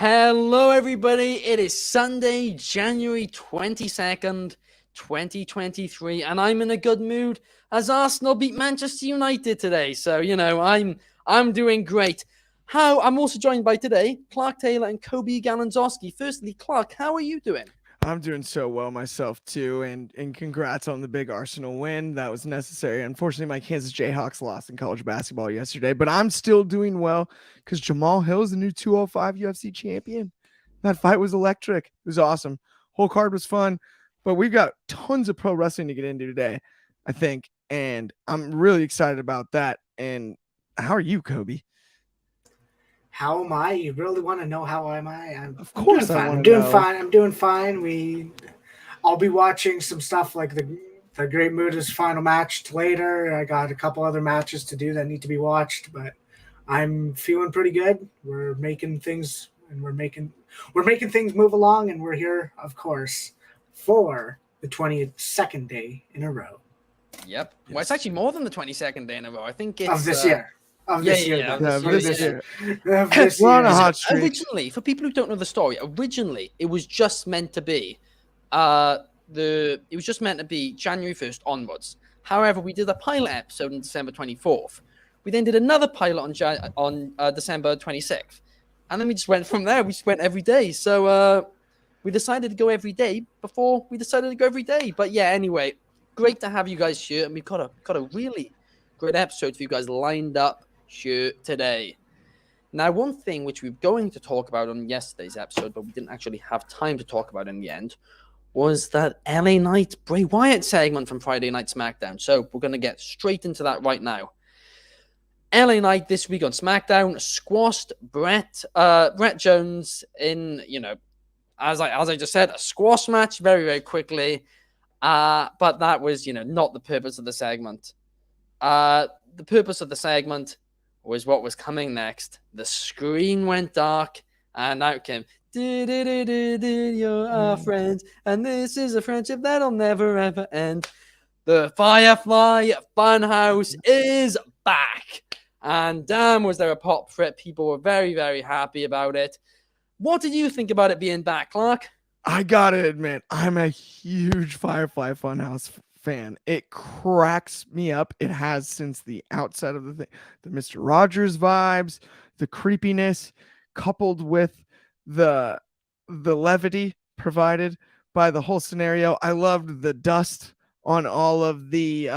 Hello, everybody. It is Sunday, January 22nd, 2023, and I'm in a good mood as Arsenal beat Manchester United today. So, I'm doing great. I'm also joined by today Clark Taylor and Coby Galenzoski. Firstly, Clark, how are you doing? I'm doing so well myself too, and congrats on the big Arsenal win. That was necessary. Unfortunately, my Kansas Jayhawks lost in college basketball yesterday, but I'm still doing well because Jamal Hill is the new 205 UFC champion. That fight was electric. It was awesome. Whole card was fun, but we've got tons of pro wrestling to get into today, I think, and I'm really excited about that. And how are you, Coby? How am I? You really want to know how am I? Of course, I'm doing fine. I'm doing fine. I'll be watching some stuff like the Great Muda's final match later. I got a couple other matches to do that need to be watched, but I'm feeling pretty good. We're making things things move along, and we're here, of course, for the 22nd day in a row. Yep. Yes. Well, it's actually more than the 22nd day in a row. I think it's of this year. This year. We're on a hot streak. Originally, for people who don't know the story, it was just meant to be January 1st onwards. However, we did a pilot episode on December 24th. We then did another pilot on December 26th. And then we just went from there. We just went every day. So we decided to go every day before we decided to go every day. But yeah, anyway, great to have you guys here. And we've got a really great episode for you guys lined up here today. Now, one thing which we were going to talk about on yesterday's episode, but we didn't actually have time to talk about in the end, was that LA Knight Bray Wyatt segment from Friday Night SmackDown. So we're going to get straight into that right now. LA Knight this week on SmackDown squashed Brett Jones in, as I just said, a squash match very, very quickly. But that was, not the purpose of the segment. The purpose of the segment was what was coming next. The screen went dark, and out came, you're our friends, and this is a friendship that'll never, ever end. The Firefly Funhouse is back. And damn, was there a pop for it. People were very, very happy about it. What did you think about it being back, Clark? I gotta admit, I'm a huge Firefly Funhouse fan. It cracks me up. It has since the outset of the thing. The Mr. Rogers vibes, the creepiness, coupled with the levity provided by the whole scenario. I loved the dust on all of the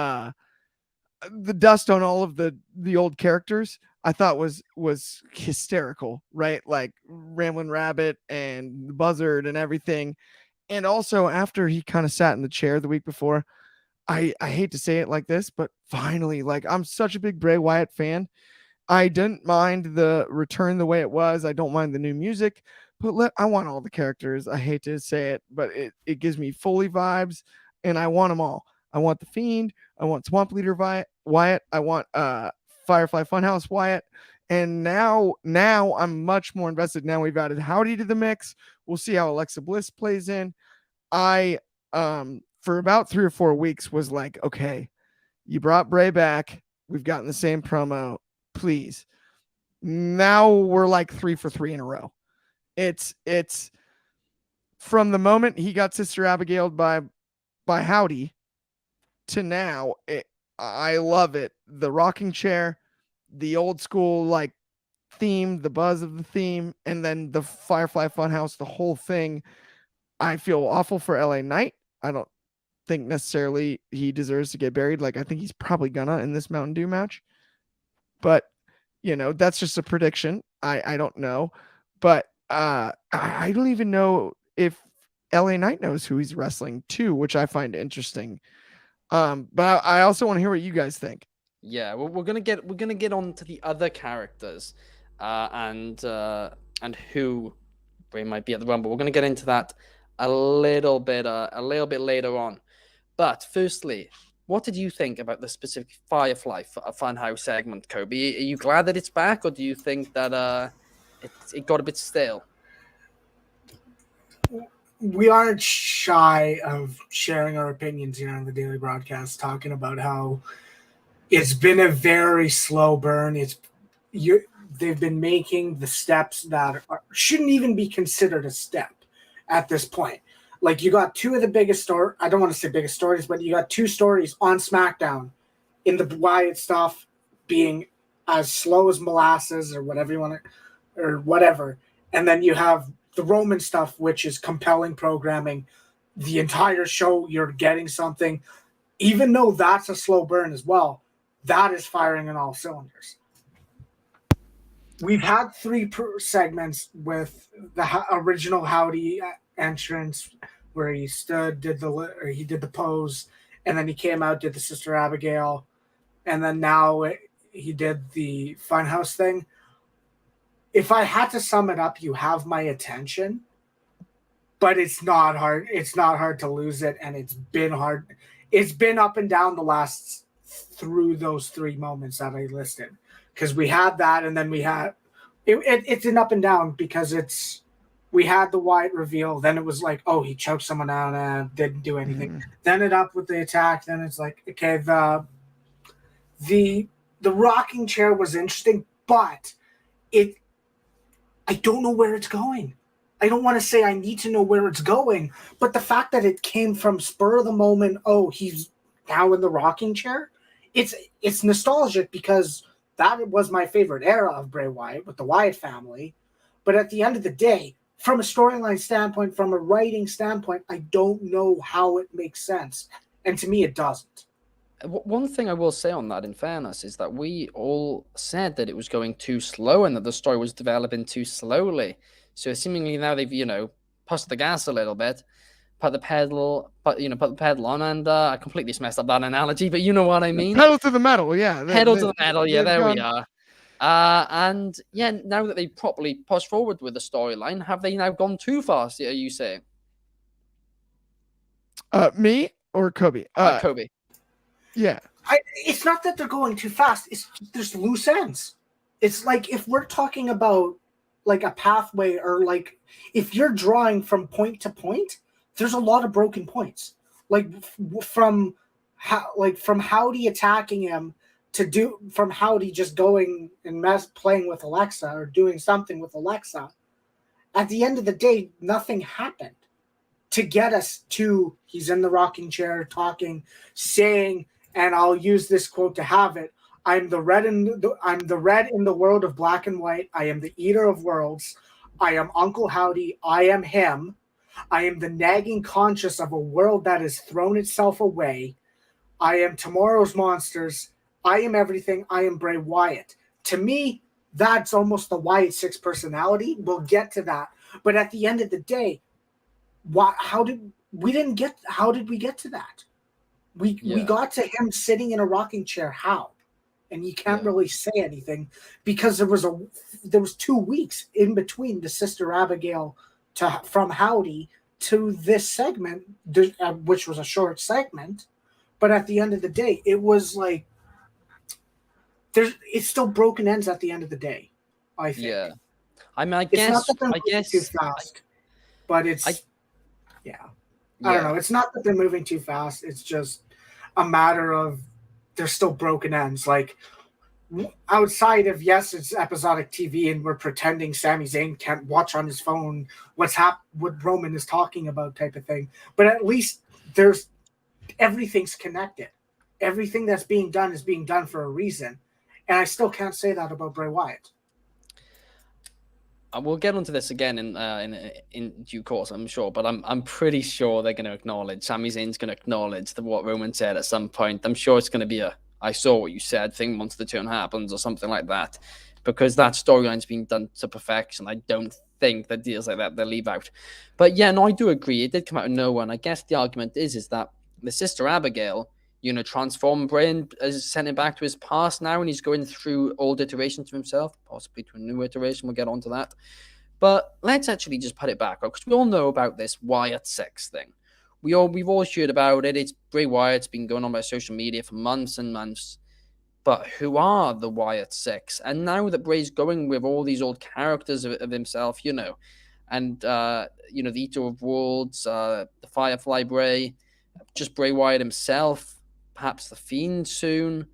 old characters. I thought was hysterical, right? Like Ramblin' Rabbit and the Buzzard and everything. And also after he kind of sat in the chair the week before, I hate to say it like this, but finally, like, I'm such a big Bray Wyatt fan. I didn't mind the return the way it was. I don't mind the new music, but I want all the characters. I hate to say it, but it gives me Foley vibes, and I want them all. I want the Fiend. I want Swamp Leader Wyatt. I want Firefly Funhouse Wyatt. And now I'm much more invested. Now we've added Howdy to the mix. We'll see how Alexa Bliss plays in. I for about 3 or 4 weeks was like, okay, you brought Bray back. We've gotten the same promo. Please. Now we're like 3 for 3 in a row. It's from the moment he got Sister Abigail by Howdy to now. I love it. The rocking chair, the old school like theme, the buzz of the theme, and then the Firefly Funhouse, the whole thing. I feel awful for LA Knight. I don't think necessarily he deserves to get buried. Like, I think he's probably gonna in this Mountain Dew match, but that's just a prediction. I don't know, but I don't even know if LA Knight knows who he's wrestling too, which I find interesting. But I also want to hear what you guys think. Yeah, well, we're gonna get on to the other characters, and who Bray might be at the Rumble. We're gonna get into that a little bit later on. But firstly, what did you think about the specific Firefly Funhouse segment, Coby? Are you glad that it's back, or do you think that it got a bit stale? We aren't shy of sharing our opinions here on the daily broadcast, talking about how it's been a very slow burn. they've been making the steps that shouldn't even be considered a step at this point. Like, you got two of the biggest I don't want to say biggest stories, but you got two stories on SmackDown in the Wyatt stuff being as slow as molasses or whatever you want to, or whatever. And then you have the Roman stuff, which is compelling programming. The entire show, you're getting something. Even though that's a slow burn as well, that is firing on all cylinders. We've had 3 segments with the original Howdy entrance where he stood, did the pose, and then he came out, did the Sister Abigail, and then now he did the Funhouse thing. If I had to sum it up, you have my attention, but it's not hard. It's not hard to lose it, and it's been hard. It's been up and down through those 3 moments that I listed, because we had that, and then we had it's an up and down because we had the Wyatt reveal, then it was like, oh, he choked someone out and didn't do anything. Then it up with the attack, then it's like, okay, the rocking chair was interesting, but I don't know where it's going. I don't want to say I need to know where it's going, but the fact that it came from spur of the moment, oh, he's now in the rocking chair, it's nostalgic because that was my favorite era of Bray Wyatt with the Wyatt family. But at the end of the day, from a storyline standpoint, from a writing standpoint, I don't know how it makes sense. And to me, it doesn't. One thing I will say on that, in fairness, is that we all said that it was going too slow and that the story was developing too slowly. So seemingly now they've, pushed the gas a little bit, put the pedal on, and I completely messed up that analogy, but you know what I mean. Pedal to the metal, yeah. Pedal to the metal, yeah. There we are. And yeah, now that they properly pushed forward with the storyline, have they now gone too fast? Are you saying? Me or Coby? Coby. Yeah. It's not that they're going too fast. It's there's loose ends. It's like if we're talking about like a pathway, or like if you're drawing from point to point, there's a lot of broken points. Like from Howdy attacking him from Howdy just going and playing with Alexa or doing something with Alexa. At the end of the day, nothing happened to get us to he's in the rocking chair talking, saying, and I'll use this quote to have it, I'm the red in the world of black and white. I am the eater of worlds. I am Uncle Howdy. I am him. I am the nagging conscience of a world that has thrown itself away. I am tomorrow's monsters. I am everything. I am Bray Wyatt. To me, that's almost the Wyatt 6 personality. We'll get to that. But at the end of the day, how did we get to that? We got to him sitting in a rocking chair. How? And you can't really say anything because there was 2 weeks in between the Sister Abigail from Howdy to this segment, which was a short segment. But at the end of the day, it was like it's still broken ends at the end of the day, I think. Yeah. I mean, I guess too fast, but I don't know. It's not that they're moving too fast. It's just a matter of they're still broken ends. Like outside of it's episodic TV and we're pretending Sami Zayn can't watch on his phone what Roman is talking about type of thing. But at least everything's connected. Everything that's being done is being done for a reason. And I still can't say that about Bray Wyatt. We'll get onto this again in due course, I'm sure, but I'm pretty sure they're going to acknowledge, Sami Zayn's going to acknowledge what Roman said at some point. I'm sure it's going to be I saw what you said thing once the turn happens or something like that, because that storyline's been done to perfection. I don't think that deals like that they'll leave out. But yeah, no, I do agree. It did come out of nowhere, and I guess the argument is that the Sister Abigail, transformed Bray and sent him back to his past now, and he's going through old iterations of himself, possibly to a new iteration. We'll get onto that. But let's actually just put it back, because we all know about this Wyatt 6 thing. We've all heard about it. It's Bray Wyatt's been going on by social media for months and months. But who are the Wyatt 6? And now that Bray's going with all these old characters of himself, and the Eater of Worlds, the Firefly Bray, just Bray Wyatt himself, perhaps the Fiend soon.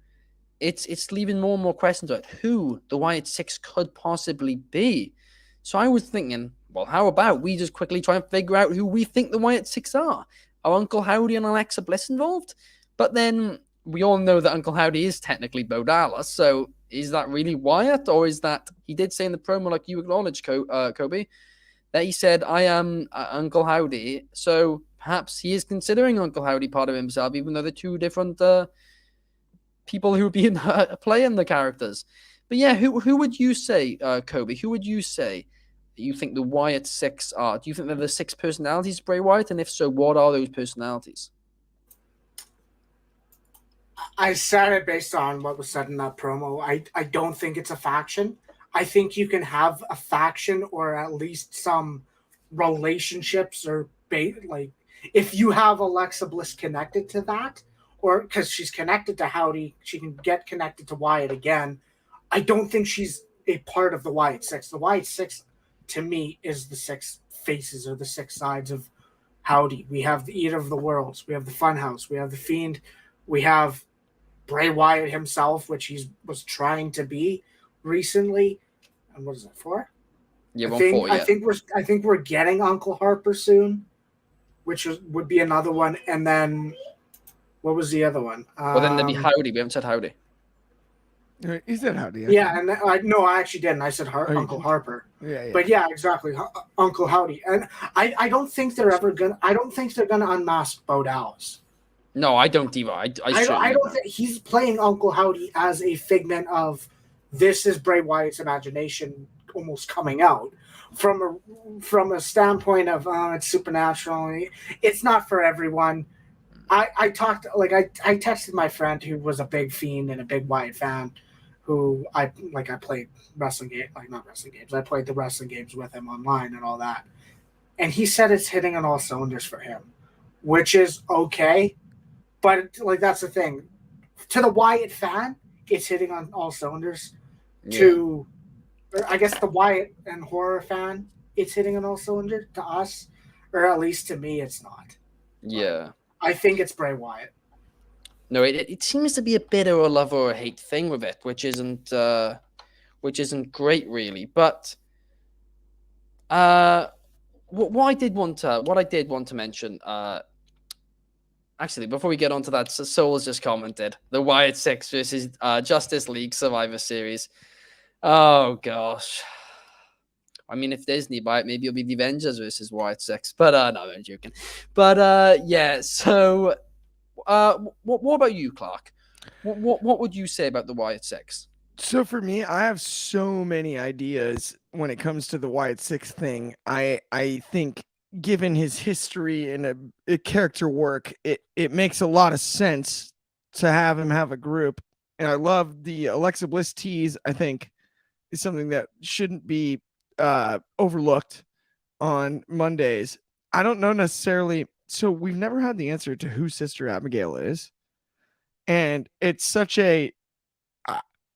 it's leaving more and more questions about who the Wyatt Six could possibly be. So I was thinking, well, how about we just quickly try and figure out who we think the Wyatt Six are? Are Uncle Howdy and Alexa Bliss involved? But then we all know that Uncle Howdy is technically Bo Dallas, so is that really Wyatt, or is that, he did say in the promo, like you acknowledged, Coby, that he said, I am Uncle Howdy, so perhaps he is considering Uncle Howdy part of himself, even though they're two different people who would be playing the characters. But yeah, who would you say, Coby, who would you say you think the Wyatt Six are? Do you think they're the six personalities of Bray Wyatt? And if so, what are those personalities? I said it based on what was said in that promo. I don't think it's a faction. I think you can have a faction or at least some relationships or like if you have Alexa Bliss connected to that, or because she's connected to Howdy, she can get connected to Wyatt again. I don't think she's a part of the Wyatt Six. The Wyatt Six, to me, is the six faces or the six sides of Howdy. We have the Eater of the Worlds. We have the Funhouse. We have the Fiend. We have Bray Wyatt himself, which he was trying to be recently. And what is it for? Yeah, I think we're getting Uncle Harper soon, which would be another one. And then what was the other one? Well, then there'd be Howdy. We haven't said Howdy. You said Howdy. Yeah, and no, I actually didn't. I said Uncle Harper. Yeah. But yeah, exactly, Uncle Howdy. And I don't think they're ever gonna. I don't think they're gonna unmask Bo Dallas. No, I don't either. I don't think he's playing Uncle Howdy as a figment of this is Bray Wyatt's imagination almost coming out from a standpoint of it's supernatural. It's not for everyone. I texted my friend who was a big Fiend and a big Wyatt fan, who I played wrestling game, not wrestling games. I played the wrestling games with him online and all that. And he said it's hitting on all cylinders for him, which is okay. But that's the thing. To the Wyatt fan, it's hitting on all cylinders. Yeah. I guess the Wyatt and horror fan, it's hitting on all cylinders. To us, or at least to me, it's not. Yeah. I think it's Bray Wyatt. No, it seems to be a bit of a love or a hate thing with it, which isn't great really. But what I did want to mention. Actually, before we get on to that, Soul has just commented the Wyatt Six versus Justice League Survivor Series. Oh gosh. I mean, if Disney buy it, maybe it'll be the Avengers versus Wyatt Six. But no, I'm joking. But yeah. So, what about you, Clark? What would you say about the Wyatt Six? So for me, I have so many ideas when it comes to the Wyatt Six thing. I think, given his history and a character work, it makes a lot of sense to have him have a group. And I love the Alexa Bliss tease. I think is something that shouldn't be overlooked on Mondays. I don't know necessarily. So we've never had the answer to who Sister Abigail is. And it's such a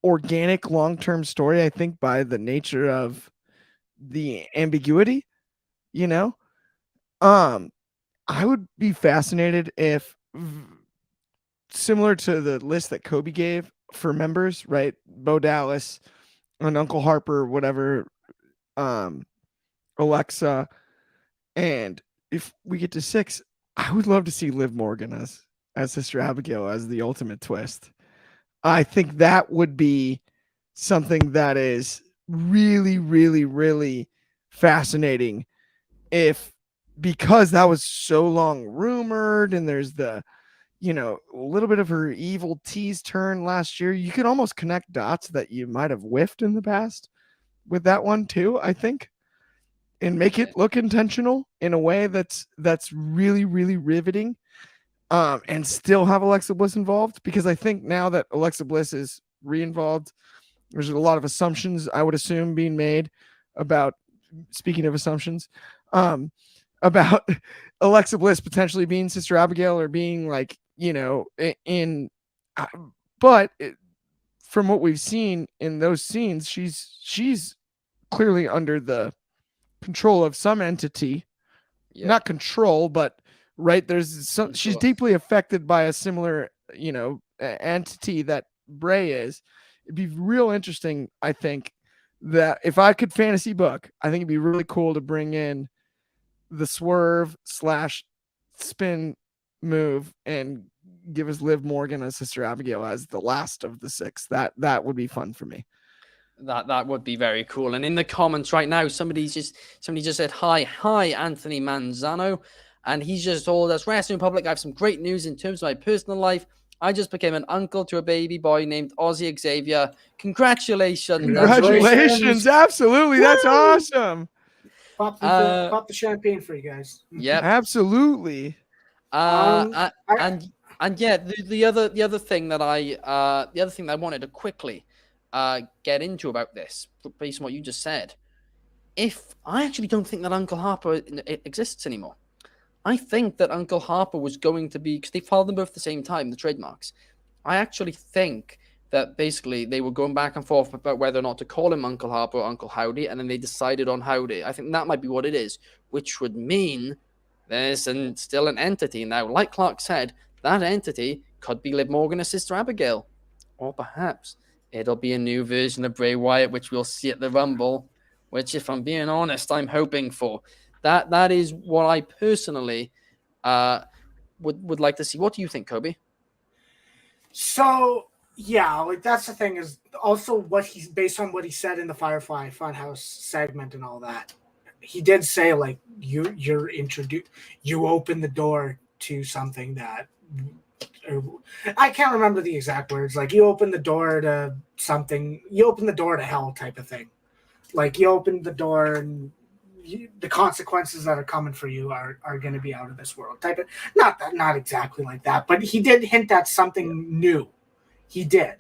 organic long-term story, I think, by the nature of the ambiguity, I would be fascinated if, similar to the list that Coby gave for members, right? Bo Dallas and Uncle Harper, whatever, Alexa, and if we get to 6, I would love to see Liv Morgan as Sister Abigail as the ultimate twist. I think that would be something that is really, really, really fascinating because that was so long rumored, and there's the, a little bit of her evil tease turn last year. You could almost connect dots that you might have whiffed in the past with that one too, I think, and make it look intentional in a way that's really, really riveting, and still have Alexa Bliss involved, because I think now that Alexa Bliss is re-involved, there's a lot of assumptions, I would assume, being made about, speaking of assumptions, about Alexa Bliss potentially being Sister Abigail or being from what we've seen in those scenes, she's clearly under the control of some entity, not control, but right. There's some, she's deeply affected by a similar, entity that Bray is, it'd be real interesting. I think that if I could fantasy book, I think it'd be really cool to bring in the swerve / spin move and give us Liv Morgan and Sister Abigail as the last of the 6. That would be fun for me. That would be very cool. And in the comments right now, somebody just said hi Anthony Manzano, and he's just told us, Wrestling Republic, I have some great news in terms of my personal life. I just became an uncle to a baby boy named Ozzy Xavier. Congratulations. Congratulations. Absolutely. That's awesome. Pop the champagne for you guys. Yeah, absolutely. And yeah, the other thing that I wanted to quickly get into about this, based on what you just said, if I actually don't think that Uncle Harper exists anymore. I think that Uncle Harper was going to be, because they filed them both at the same time, the trademarks. I actually think that basically they were going back and forth about whether or not to call him Uncle Harper or Uncle Howdy, and then they decided on Howdy. I think that might be what it is, which would mean there's still an entity. Now, like Clark said, that entity could be Liv Morgan or Sister Abigail. Or perhaps it'll be a new version of Bray Wyatt, which we'll see at the Rumble, which, if I'm being honest, I'm hoping for. That is what I personally would like to see. What do you think, Coby? So, yeah, like that's the thing, is also what he's based on what he said in the Firefly Funhouse segment and all that. He did say, like, you open the door to something that, I can't remember the exact words. Like, you open the door to something, you open the door to hell type of thing. Like, you open the door and the consequences that are coming for you are going to be out of this world type of, not exactly like that, but he did hint at something new. He did.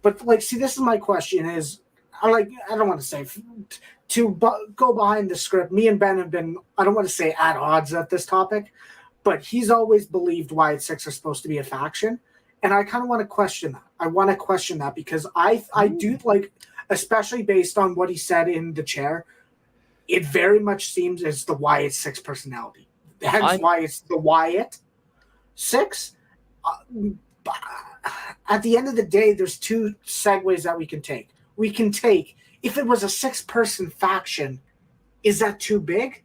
But, like, see, this is my question is, I don't want to say to go behind the script. Me and Ben have been, I don't want to say at odds at this topic, but he's always believed Wyatt 6 are supposed to be a faction. And I kind of want to question that. I want to question that because I do, like, especially based on what he said in the chair, it very much seems as the Wyatt 6 personality. Hence why it's the Wyatt 6. At the end of the day, there's 2 segues that we can take. We can take, if it was a 6-person faction, is that too big?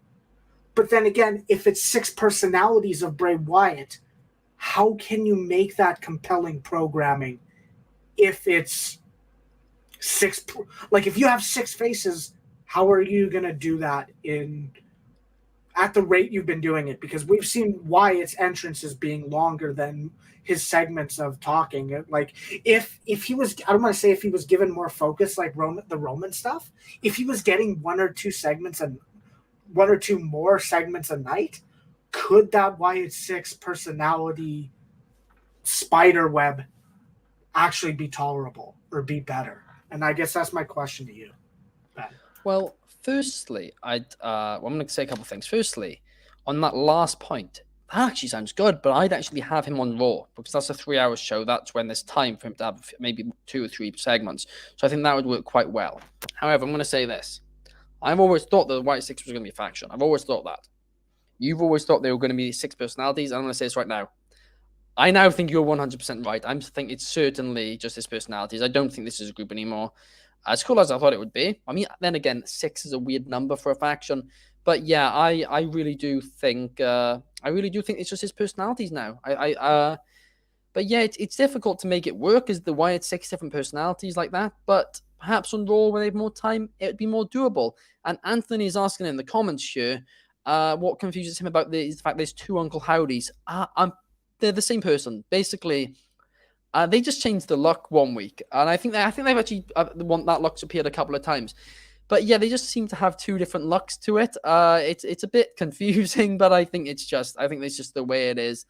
But then again, if it's 6 personalities of Bray Wyatt, how can you make that compelling programming if it's 6? Like, if you have 6 faces, how are you going to do that at the rate you've been doing it? Because we've seen Wyatt's entrances being longer than his segments of talking. Like, if he was, I don't want to say if he was given more focus, like the Roman stuff, if he was getting 1 or 2 segments and 1 or 2 more segments a night, could that Wyatt 6 personality spider web actually be tolerable or be better? And I guess that's my question to you, Ben. Well, firstly, I'm going to say a couple of things. Firstly, on that last point, that actually sounds good, but I'd actually have him on Raw because that's a 3-hour show. That's when there's time for him to have maybe 2 or 3 segments. So I think that would work quite well. However, I'm going to say this. I've always thought that the Wyatt 6 was going to be a faction. I've always thought that. You've always thought they were going to be 6 personalities. I'm going to say this right now. I now think you're 100% right. I think it's certainly just his personalities. I don't think this is a group anymore. As cool as I thought it would be. I mean, then again, 6 is a weird number for a faction. But yeah, I really do think it's just his personalities now. But yeah, it's difficult to make it work as the Wyatt 6 different personalities like that. But perhaps on Raw, when they have more time, it would be more doable. And Anthony is asking in the comments here, what confuses him about the fact there's 2 Uncle Howdys. They're the same person, basically. They just changed the look one week, and I think they've actually want that look's appeared a couple of times. But yeah, they just seem to have 2 different looks to it. It's a bit confusing, but I think it's just the way it is.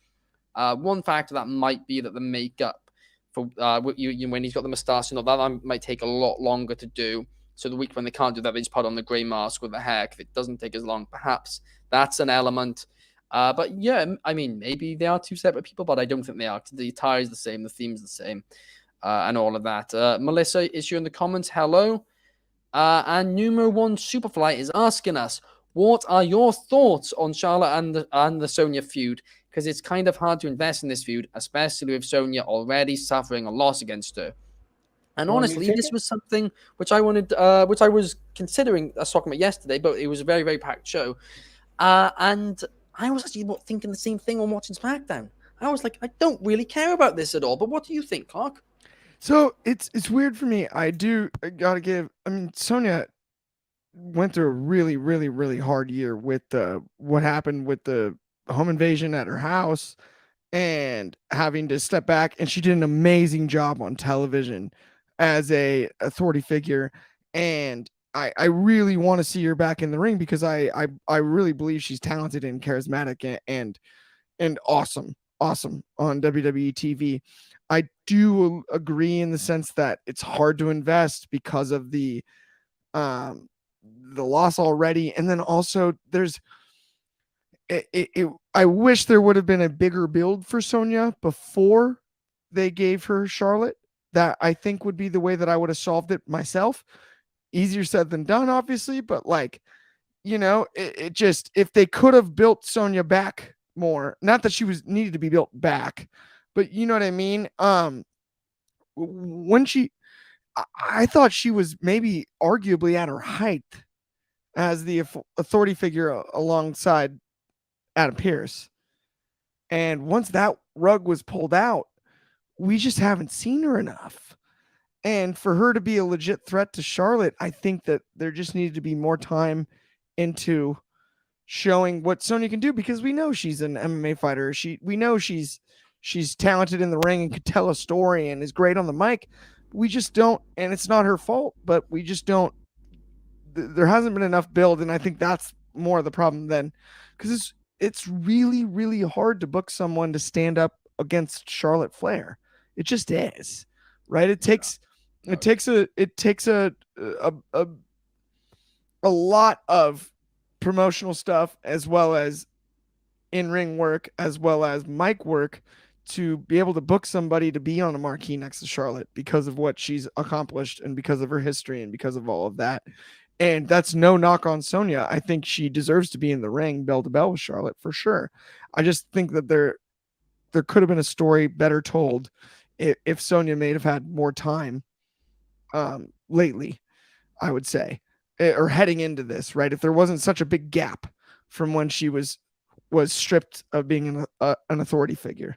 One factor that might be that the makeup for when he's got the mustache and all that might take a lot longer to do. So the week when they can't do that, they just put on the grey mask with the hair. If it doesn't take as long, perhaps that's an element. But yeah, I mean, maybe they are 2 separate people, but I don't think they are. The attire is the same, the theme's the same, and all of that. Melissa is here in the comments. Hello. And Numero 1 Superfly is asking us, what are your thoughts on Charlotte and the Sonya feud? Because it's kind of hard to invest in this feud, especially with Sonya already suffering a loss against her. And Want me to honestly, take this it? was something which I wanted, which I was considering us talking about yesterday, but it was a very, very packed show. And I was actually thinking the same thing when watching SmackDown. I was like, I don't really care about this at all. But what do you think, Clark? So it's weird for me. I gotta give. I mean, Sonya went through a really, really, really hard year with what happened with the home invasion at her house and having to step back. And she did an amazing job on television as a authority figure. And I really want to see her back in the ring because I really believe she's talented and charismatic and awesome, awesome on WWE TV. I do agree in the sense that it's hard to invest because of um the loss already, and then also there's I wish there would have been a bigger build for Sonya before they gave her Charlotte. That I think would be the way that I would have solved it myself. Easier said than done, obviously, but like, it just, if they could have built Sonya back more, not that she was needed to be built back, but you know what I mean. When I thought she was maybe arguably at her height as the authority figure alongside Adam Pearce. And once that rug was pulled out, we just haven't seen her enough. And for her to be a legit threat to Charlotte, I think that there just needed to be more time into showing what Sonya can do, because we know she's an MMA fighter. We know she's talented in the ring and could tell a story and is great on the mic. We just don't, and it's not her fault, but we just don't. There hasn't been enough build, and I think that's more of the problem then, because it's really, really hard to book someone to stand up against Charlotte Flair. It just is, right? It takes a lot of promotional stuff as well as in-ring work as well as mic work to be able to book somebody to be on a marquee next to Charlotte because of what she's accomplished and because of her history and because of all of that. And that's no knock on Sonya. I think she deserves to be in the ring bell to bell with Charlotte for sure. I just think that there could have been a story better told if Sonya may have had more time lately, I would say, or heading into this, right? If there wasn't such a big gap from when she was stripped of being an authority figure.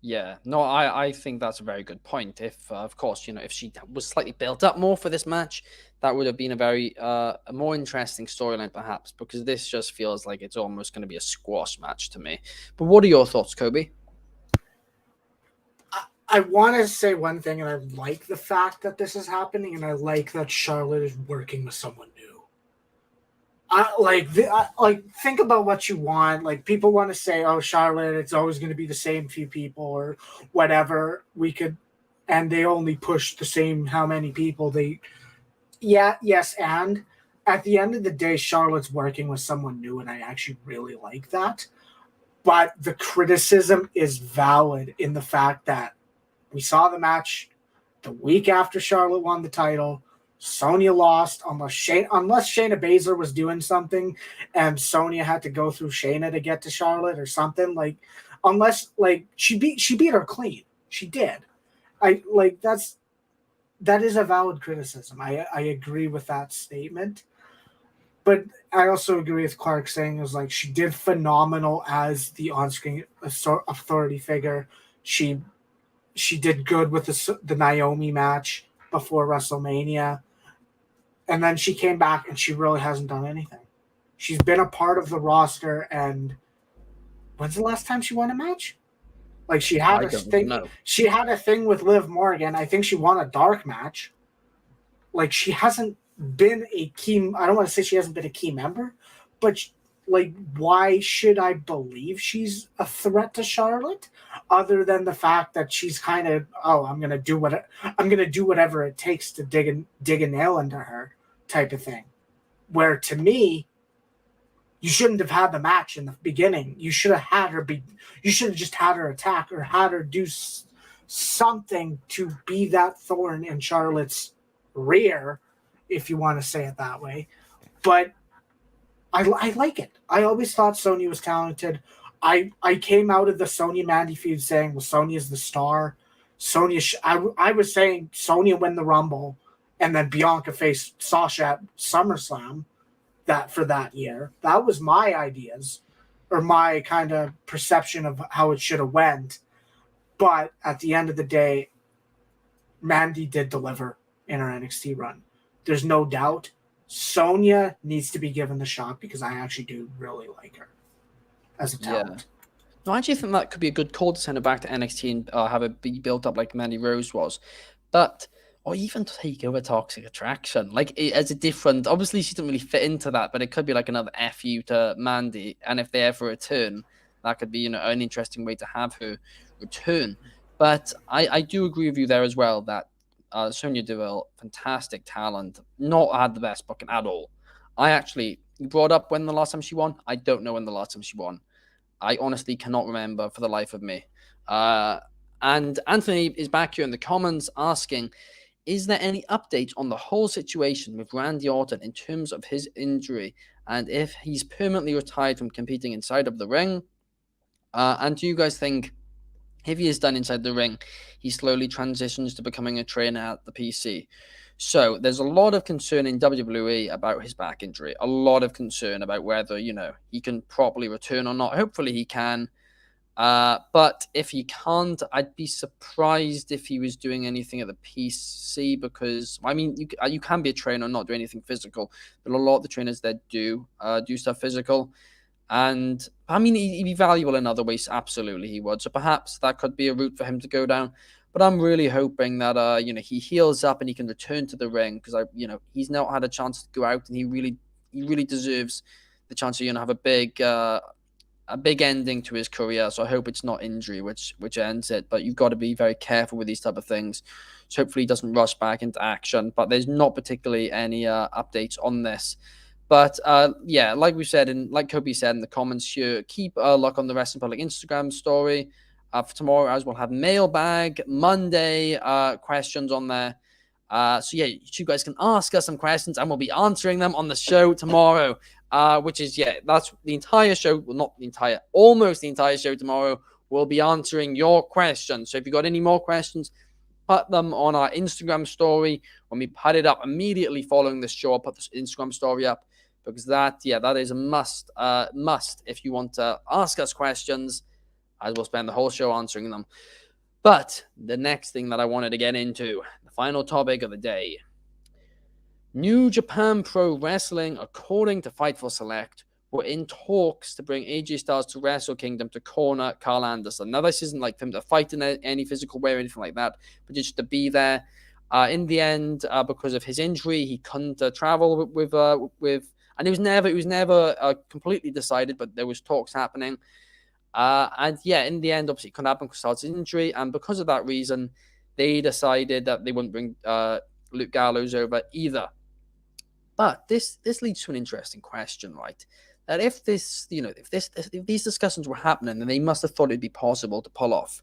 Yeah, no, I think that's a very good point. If, of course, if she was slightly built up more for this match, that would have been a very a more interesting storyline, perhaps, because this just feels like it's almost going to be a squash match to me. But what are your thoughts, Coby? I want to say one thing, and I like the fact that this is happening, and I like that Charlotte is working with someone new. Think about what you want. Like, people want to say, "Oh, Charlotte, it's always going to be the same few people," or whatever. And they only push the same how many people they. Yeah, yes, and at the end of the day, Charlotte's working with someone new, and I actually really like that. But the criticism is valid in the fact that we saw the match the week after Charlotte won the title. Sonya lost unless Shayna Baszler was doing something and Sonya had to go through Shayna to get to Charlotte or something, unless she beat her clean. She did. That is a valid criticism. I agree with that statement. But I also agree with Clark saying it was like she did phenomenal as the on-screen authority figure. She did good with the Naomi match before WrestleMania. And then she came back and she really hasn't done anything. She's been a part of the roster, and when's the last time she won a match? Like, she had I a don't thing. know. She had a thing with Liv Morgan. I think she won a dark match. Like, she hasn't been a key. I don't want to say she hasn't been a key member, but why should I believe she's a threat to Charlotte, other than the fact that she's kind of, I'm gonna do whatever it takes to dig a nail into her type of thing. Where, to me, you shouldn't have had the match in the beginning. You should have had her you should have just had her attack or had her do something to be that thorn in Charlotte's rear, if you want to say it that way. But I like it. I always thought Sonya was talented. I came out of the Sonya Mandy feud saying, well, Sonya's the star. Sonya, I was saying Sonya win the Rumble, and then Bianca face Sasha at SummerSlam for that year. That was my ideas, or my kind of perception of how it should have went. But at the end of the day, Mandy did deliver in her NXT run. There's no doubt. Sonya needs to be given the shot because I actually do really like her as a talent. No, I actually think that could be a good call to send her back to NXT and have it be built up like Mandy Rose was. But, or even take over Toxic Attraction. Like, as a different, obviously she doesn't really fit into that, but it could be like another FU to Mandy. And if they ever return, that could be, you know, an interesting way to have her return. But I do agree with you there as well that Sonya Deville, fantastic talent, not had the best booking at all. You brought up when the last time she won. I don't know when the last time she won. I honestly cannot remember for the life of me. And Anthony is back here in the comments asking, is there any update on the whole situation with Randy Orton in terms of his injury and if he's permanently retired from competing inside of the ring? And do you guys think if he is done inside the ring, he slowly transitions to becoming a trainer at the PC? So there's a lot of concern in WWE about his back injury. A lot of concern about whether, you know, he can properly return or not. Hopefully he can. But if he can't, I'd be surprised if he was doing anything at the PC because, I mean, you can be a trainer and not do anything physical. But a lot of the trainers that do stuff physical. And I mean, he'd be valuable in other ways. Absolutely, he would. So perhaps that could be a route for him to go down. But I'm really hoping that you know, he heals up and he can return to the ring because he's not had a chance to go out and he really deserves the chance to, you know, have a big ending to his career. So I hope it's not injury which ends it. But you've got to be very careful with these type of things. So hopefully he doesn't rush back into action. But there's not particularly any updates on this. But yeah, like we said, and like Coby said in the comments here, keep a look on the Wrestling Public Instagram story for tomorrow, as we'll have mailbag Monday questions on there. So yeah, you guys can ask us some questions, and we'll be answering them on the show tomorrow. Which is that's the entire show. Well, not the entire, almost the entire show tomorrow. We'll be answering your questions. So if you've got any more questions, put them on our Instagram story. When we put it up immediately following this show, I'll put this Instagram story up. Because that is a must if you want to ask us questions, as we'll spend the whole show answering them. But the next thing that I wanted to get into, the final topic of the day. New Japan Pro Wrestling, according to Fightful Select, were in talks to bring AJ Styles to Wrestle Kingdom to corner Carl Anderson. Now, this isn't like for him to fight in any physical way or anything like that, but just to be there. In the end, because of his injury, he couldn't travel with and it was never completely decided, but there was talks happening. And yeah, in the end, obviously, it couldn't happen because of his injury. And because of that reason, they decided that they wouldn't bring Luke Gallows over either. But this leads to an interesting question, right? That if these discussions were happening, then they must have thought it'd be possible to pull off.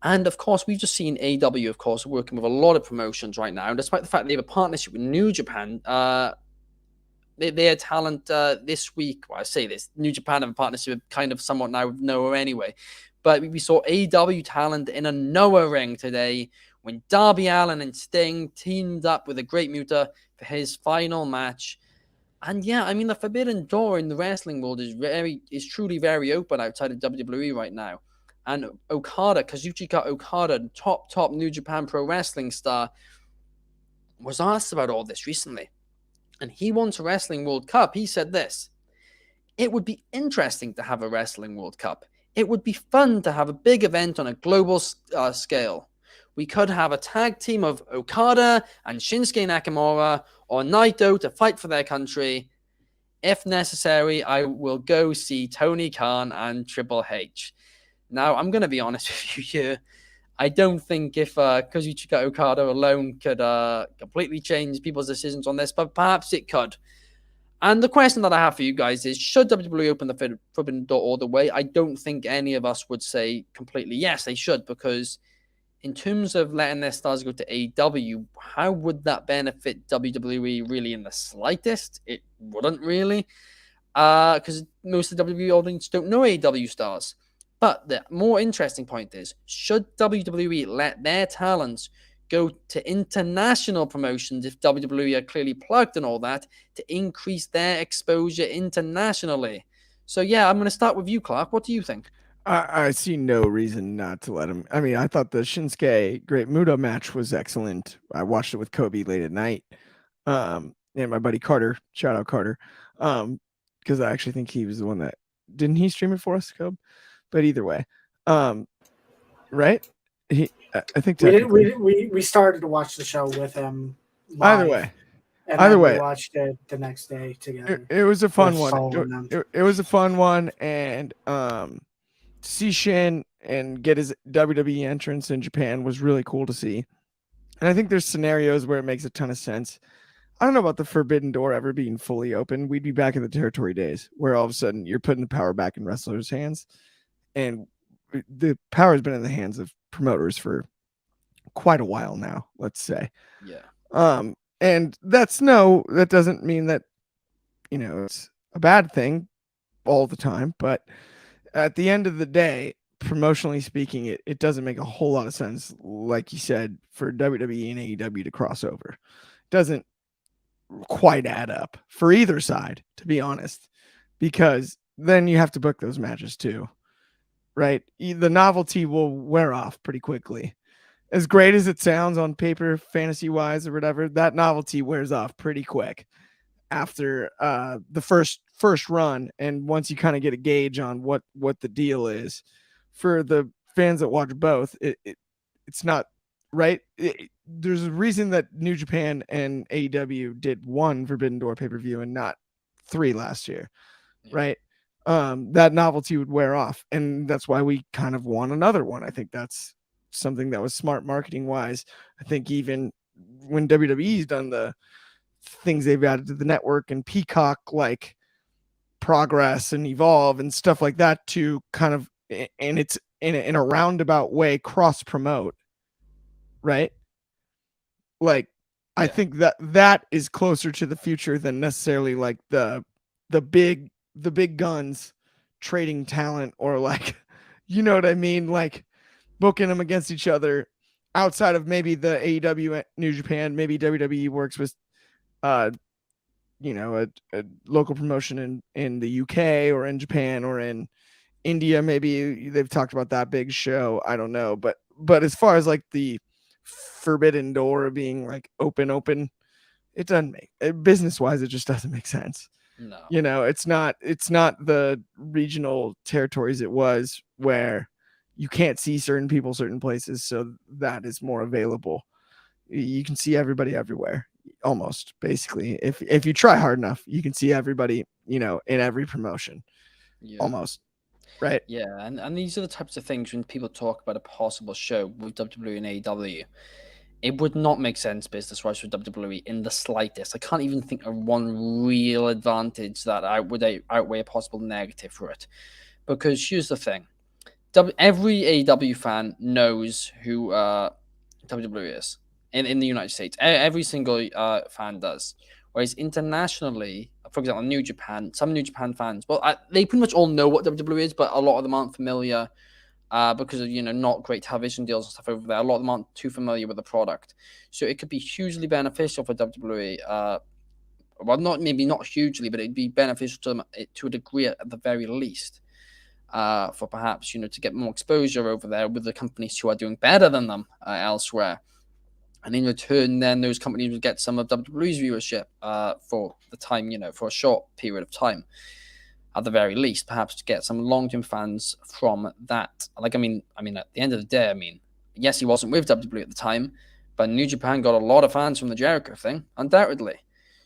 And of course, we've just seen AEW, of course, working with a lot of promotions right now. And despite the fact they have a partnership with New Japan, their talent this week, well, I say this, New Japan have a partnership with kind of somewhat now with Noah anyway. But we saw AEW talent in a Noah ring today when Darby Allin and Sting teamed up with a Great Muta for his final match. And yeah, I mean, the forbidden door in the wrestling world is truly very open outside of WWE right now. And Kazuchika Okada, top New Japan Pro Wrestling star, was asked about all this recently. And he wants a Wrestling World Cup. He said this: "It would be interesting to have a Wrestling World Cup. It would be fun to have a big event on a global scale. We could have a tag team of Okada and Shinsuke Nakamura or Naito to fight for their country. If necessary, I will go see Tony Khan and Triple H." Now, I'm going to be honest with you here. I don't think if Kazuchika Okada alone could completely change people's decisions on this, but perhaps it could. And the question that I have for you guys is, should WWE open the forbidden door all the way? I don't think any of us would say completely yes, they should, because in terms of letting their stars go to AEW, how would that benefit WWE really in the slightest? It wouldn't really, because most of the WWE audience don't know AEW stars. But the more interesting point is, should WWE let their talents go to international promotions if WWE are clearly plugged and all that to increase their exposure internationally? So yeah, I'm going to start with you, Clark. What do you think? I see no reason not to let him. I mean, I thought the Shinsuke Great Muta match was excellent. I watched it with Coby late at night. And my buddy Carter, shout out Carter. Because I actually think he was the one that didn't he stream it for us, Cobb? But either way, right? I think technically. We started to watch the show with him live, Either way. and Either then way, we watched it the next day together. it was a fun with one. Saul and them. It was a fun one, and to see Shin and get his WWE entrance in Japan was really cool to see. And I think there's scenarios where it makes a ton of sense. I don't know about the Forbidden Door ever being fully open. We'd be back in the territory days where all of a sudden you're putting the power back in wrestlers' hands. And the power has been in the hands of promoters for quite a while now, let's say. Yeah. And that doesn't mean that, it's a bad thing all the time, but at the end of the day, promotionally speaking, it doesn't make a whole lot of sense, like you said, for WWE and AEW to cross over. It doesn't quite add up for either side, to be honest, because then you have to book those matches too, right? The novelty will wear off pretty quickly. As great as it sounds on paper, fantasy wise or whatever, that novelty wears off pretty quick after the first run. And once you kind of get a gauge on what the deal is for the fans that watch both, it's not right. There's a reason that New Japan and AEW did one Forbidden Door pay-per-view and not 3 last year. Yeah. Right. That novelty would wear off. And that's why we kind of want another one. I think that's something that was smart marketing wise. I think even when WWE's done the things they've added to the network and Peacock, like Progress and Evolve and stuff like that, to kind of, and it's in a roundabout way, cross promote, right? Like, yeah. I think that is closer to the future than necessarily like the big guns trading talent, or like, you know what I mean? Like booking them against each other outside of maybe the AEW New Japan. Maybe WWE works with a local promotion in the UK or in Japan or in India. Maybe they've talked about that big show. I don't know. But as far as like the Forbidden Door being like open, it doesn't make, business wise, it just doesn't make sense. No, it's not the regional territories it was, where you can't see certain people certain places, so that is more available. You can see everybody everywhere, almost, basically. If you try hard enough, you can see everybody, in every promotion. Yeah. Almost, right? Yeah, and these are the types of things when people talk about a possible show with WWE and AEW. It would not make sense business-wise for WWE in the slightest. I can't even think of one real advantage that would outweigh a possible negative for it. Because here's the thing. Every AEW fan knows who WWE is in the United States. Every single fan does. Whereas internationally, for example, New Japan, some New Japan fans, they pretty much all know what WWE is, but a lot of them aren't familiar because of, not great television deals and stuff over there. A lot of them aren't too familiar with the product. So it could be hugely beneficial for WWE. Well, maybe not hugely, but it'd be beneficial to them to a degree at the very least. For perhaps, to get more exposure over there with the companies who are doing better than them elsewhere. And in return, then those companies would get some of WWE's viewership for the time, for a short period of time. At the very least, perhaps to get some long-term fans from that. Like, I mean, at the end of the day, yes, he wasn't with WWE at the time, but New Japan got a lot of fans from the Jericho thing, undoubtedly.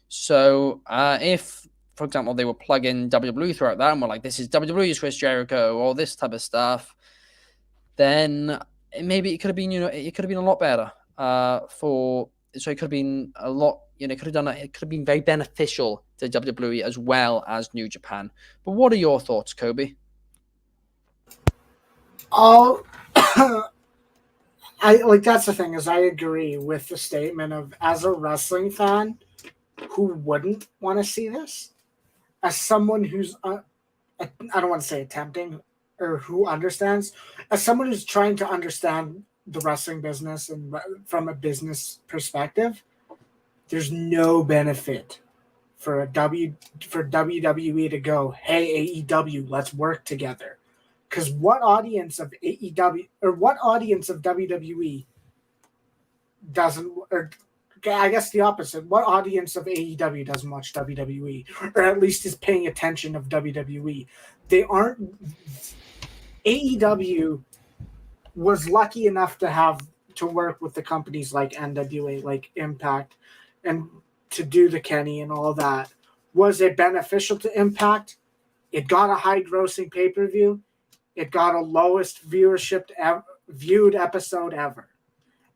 So if, for example, they would plug in WWE throughout that and were like, this is WWE's Chris Jericho, or this type of stuff, then maybe it could have been, it could have been a lot better so it could have been a lot, it could have been very beneficial to WWE as well as New Japan. But what are your thoughts, Coby? That's the thing, is I agree with the statement of, as a wrestling fan, who wouldn't want to see this? As someone who's, I don't want to say attempting, or who understands, as someone who's trying to understand the wrestling business and from a business perspective, there's no benefit for WWE to go, hey AEW, let's work together. Because what audience of AEW or what audience of WWE doesn't, or I guess the opposite, what audience of AEW doesn't watch WWE, or at least is paying attention of WWE? They aren't. AEW was lucky enough to work with the companies like NWA, like Impact, and to do the Kenny and all that. Was it beneficial to Impact? It got a high grossing pay-per-view. It got a lowest viewed episode ever.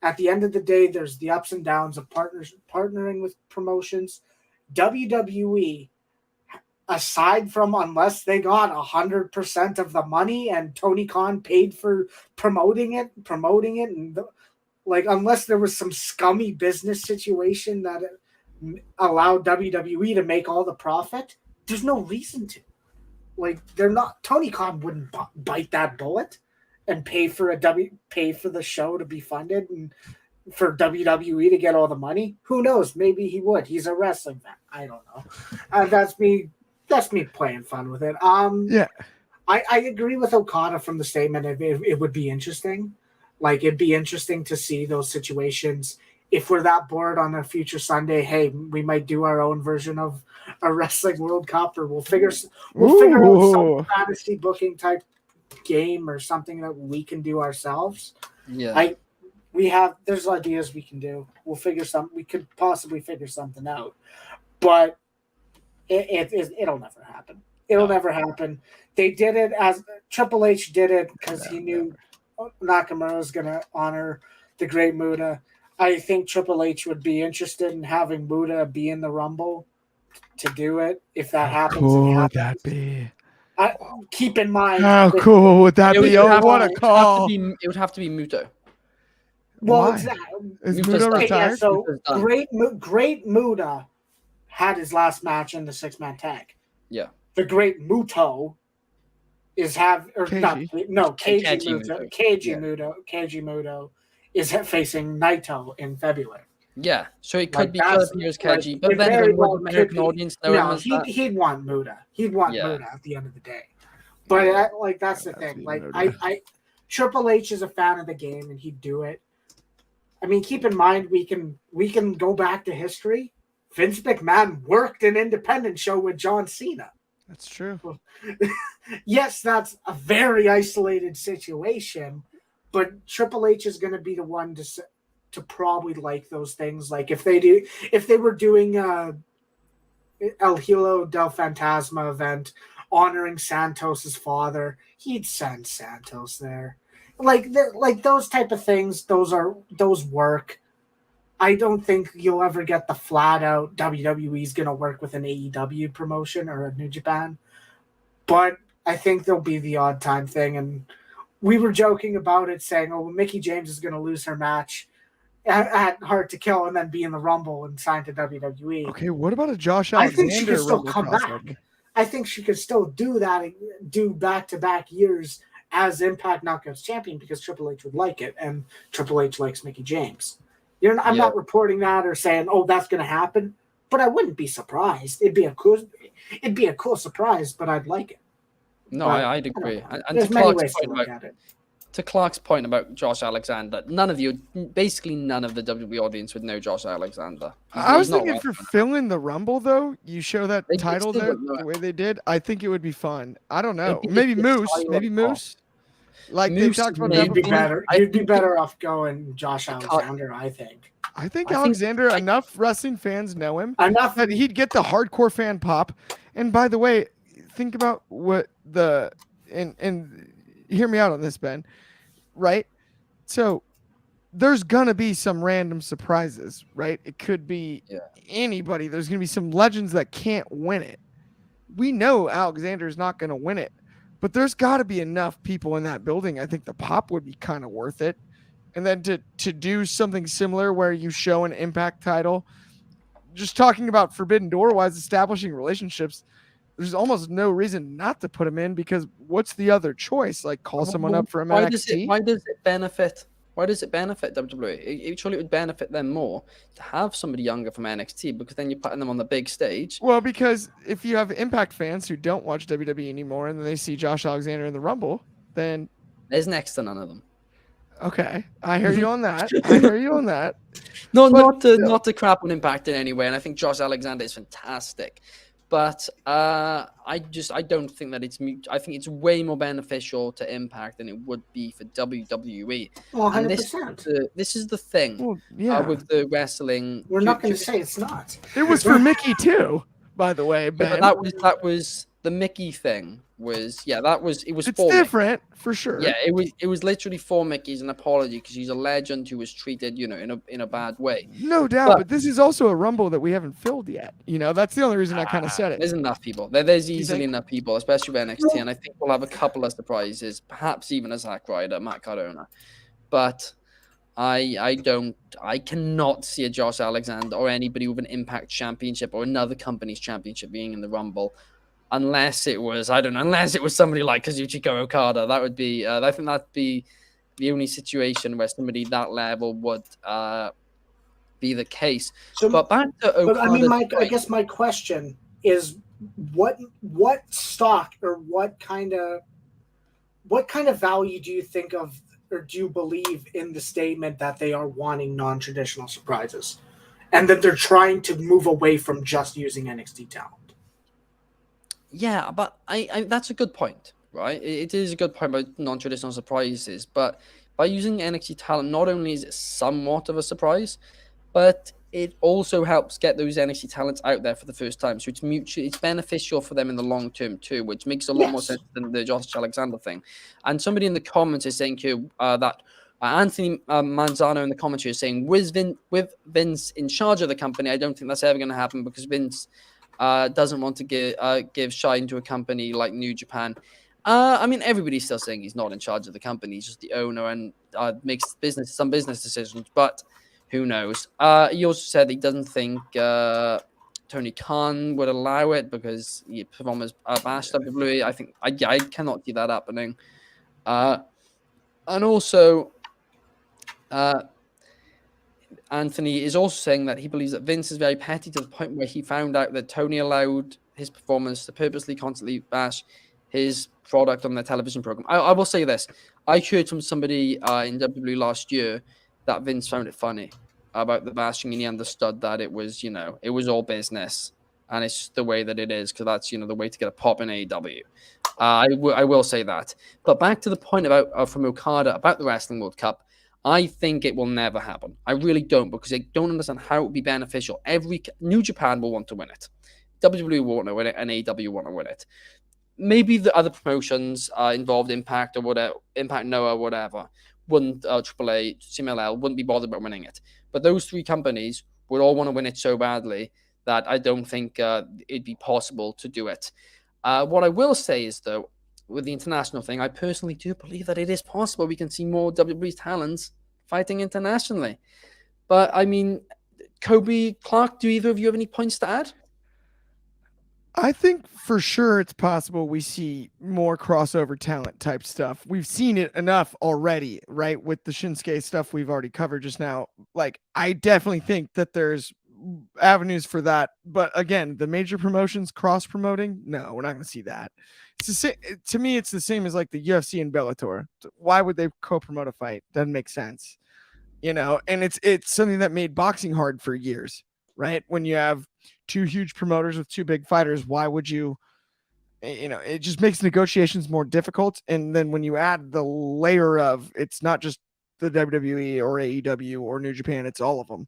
At the end of the day, there's the ups and downs of partnering with promotions. WWE, aside from unless they got 100% of the money and Tony Khan paid for promoting it, and unless there was some scummy business situation that allowed WWE to make all the profit, there's no reason to. Tony Khan wouldn't bite that bullet and pay for the show to be funded and for WWE to get all the money. Who knows? Maybe he would. He's a wrestling fan. I don't know. That's me playing fun with it. Yeah. I agree with Okada from the statement. It would be interesting. It'd be interesting to see those situations. If we're that bored on a future Sunday, hey, we might do our own version of a Wrestling World Cup, or we'll figure out some fantasy booking type game or something that we can do ourselves. Yeah. There's ideas we can do. We could possibly figure something out. But it'll never happen. It'll never happen. They did it as Triple H did it because he knew Nakamura was going to honor the Great Muta. I think Triple H would be interested in having Muta be in the Rumble to do it if that happens. How cool would that be? Keep in mind. How cool would that be? Oh, what a call! It would have to be Muto. Well, is Muta retired? Yeah, so Great Muta had his last match in the 6-man tag. Yeah. The Great Muto Keiji Muto is facing Naito in February. Yeah, so it could be Filipino's Keiji, but then the American audience he'd want Muta. He'd want Muta at the end of the day. But that's the thing. Triple H is a fan of the game, and he'd do it. I mean, keep in mind we can go back to history. Vince McMahon worked an independent show with John Cena. That's true. Yes, that's a very isolated situation, but Triple H is going to be the one to probably like those things. Like if they were doing El Hilo del Fantasma event honoring Santos's father, he'd send Santos there. Like those type of things, those work. I don't think you'll ever get the flat out WWE's going to work with an AEW promotion or a New Japan, but I think there'll be the odd time thing. And we were joking about it, saying, "Oh, Mickie James is going to lose her match at Hard to Kill and then be in the Rumble and sign to WWE." Okay, what about a Josh Alexander? I think she could still Rumble come crossover? back. I think she could still do that, do back-to-back years as Impact Knockouts champion because Triple H would like it, and Triple H likes Mickie James. I'm not reporting that or saying, "Oh, that's going to happen," but I wouldn't be surprised. It'd be a cool surprise, but I'd like it. No, I'd agree. And there's many ways to look at it. To Clark's point about Josh Alexander, basically none of the WWE audience would know Josh Alexander. I was thinking for filling the Rumble, though, you show that title there the way they did. I think it would be fun. I don't know. Maybe Moose. Like Moose, they talked about that. You'd be better off going Josh Alexander, I think. I think Alexander, enough wrestling fans know him. Enough that he'd get the hardcore fan pop. And by the way, think about what and hear me out on this, Ben. Right? So there's gonna be some random surprises, right? It could be anybody. There's gonna be some legends that can't win it. We know Alexander's not gonna win it. But there's got to be enough people in that building. I think the pop would be kind of worth it. And then to do something similar where you show an Impact title, just talking about Forbidden Door-wise, establishing relationships, there's almost no reason not to put him in, because what's the other choice? Like, call someone up from NXT? Why does it benefit? Why does it benefit WWE? Surely it would benefit them more to have somebody younger from NXT, because then you're putting them on the big stage. Well, because if you have Impact fans who don't watch WWE anymore and then they see Josh Alexander in the Rumble, then there's next to none of them. Okay, I hear you on that. I hear you on that. No, not to crap on Impact in any way, and I think Josh Alexander is fantastic, but I don't think that it's. I think it's way more beneficial to Impact than it would be for WWE. Well, 100%. This is the thing. Well, yeah. With the wrestling. We're not going to say it's not. It was for Mickey too, by the way, Ben. But that was the Mickey thing. It was it's for different Mickey. For sure. Yeah, it was literally for Mickey's an apology, because he's a legend who was treated, in a bad way. No doubt, but this is also a Rumble that we haven't filled yet. That's the only reason I kind of said it. There's enough people. There's easily enough people, especially with NXT, and I think we'll have a couple of surprises, perhaps even a Zack Ryder, Matt Cardona. But I cannot see a Josh Alexander or anybody with an Impact Championship or another company's championship being in the Rumble. Unless it was somebody like Kazuchika Okada. That would be, I think that'd be the only situation where somebody that level would be the case. So, but back to Okada. I guess my question is, what stock or what kind of value do you think of, or do you believe in the statement that they are wanting non-traditional surprises, and that they're trying to move away from just using NXT talent? Yeah, but I that's a good point, right? It is a good point about non-traditional surprises, but by using NXT talent, not only is it somewhat of a surprise, but it also helps get those NXT talents out there for the first time. So it's beneficial for them in the long term too, which makes a lot more sense than the Josh Alexander thing. And somebody in the comments is saying here that Anthony Manzano in the commentary is saying, with Vince in charge of the company, I don't think that's ever going to happen, because Vince doesn't want to give shine to a company like New Japan. I mean, everybody's still saying he's not in charge of the company. He's just the owner and makes some business decisions, but who knows? He also said he doesn't think Tony Khan would allow it, because he performers bashed WWE. I think I cannot see that happening. And also, Anthony is also saying that he believes that Vince is very petty, to the point where he found out that Tony allowed his performers to purposely constantly bash his product on their television program. I will say this. I heard from somebody in WWE last year that Vince found it funny about the bashing, and he understood that it was, it was all business, and it's just the way that it is, because that's, the way to get a pop in AEW. I will say that. But back to the point about from Okada about the Wrestling World Cup, I think it will never happen. I really don't, because I don't understand how it would be beneficial. New Japan will want to win it. WWE will want to win it, and AEW want to win it. Maybe the other promotions involved, Impact or whatever, Impact Noah, whatever, wouldn't AAA, CMLL wouldn't be bothered about winning it. But those three companies would all want to win it so badly that I don't think it'd be possible to do it. What I will say is, though, with the international thing, I personally do believe that it is possible we can see more WWE talents fighting internationally. But I mean, Coby, Clark, do either of you have any points to add? I think for sure it's possible we see more crossover talent type stuff. We've seen it enough already, right? With the Shinsuke stuff we've already covered just now. Like, I definitely think that there's avenues for that. But again, the major promotions cross promoting, no, we're not going to see that. It's the same, to me, it's the same as like the UFC and Bellator. Why would they co-promote a fight? Doesn't make sense, and it's something that made boxing hard for years, right? When you have two huge promoters with two big fighters, why would you, it just makes negotiations more difficult. And then when you add the layer of, it's not just the WWE or AEW or New Japan, it's all of them.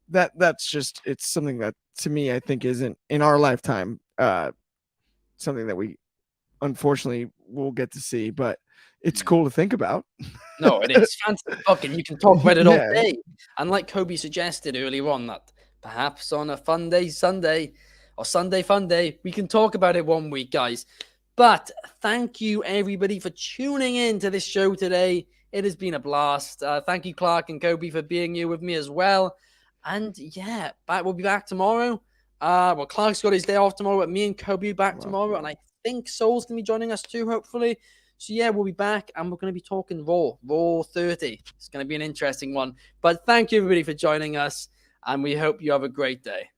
That's just, it's something that to me, I think isn't in our lifetime, something that we unfortunately will get to see, but it's cool to think about. No, it is fantastic, and you can talk about it all day. And like Coby suggested earlier on, that perhaps on a fun day, Sunday or Sunday fun day, we can talk about it one week, guys. But thank you, everybody, for tuning in to this show today. It has been a blast. Thank you, Clark and Coby, for being here with me as well. And yeah, we'll be back tomorrow. Well, Clark's got his day off tomorrow, but me and Coby are back Well, tomorrow, and I think Soul's going to be joining us too, hopefully. So, yeah, we'll be back, and we're going to be talking Raw 30. It's going to be an interesting one. But thank you, everybody, for joining us, and we hope you have a great day.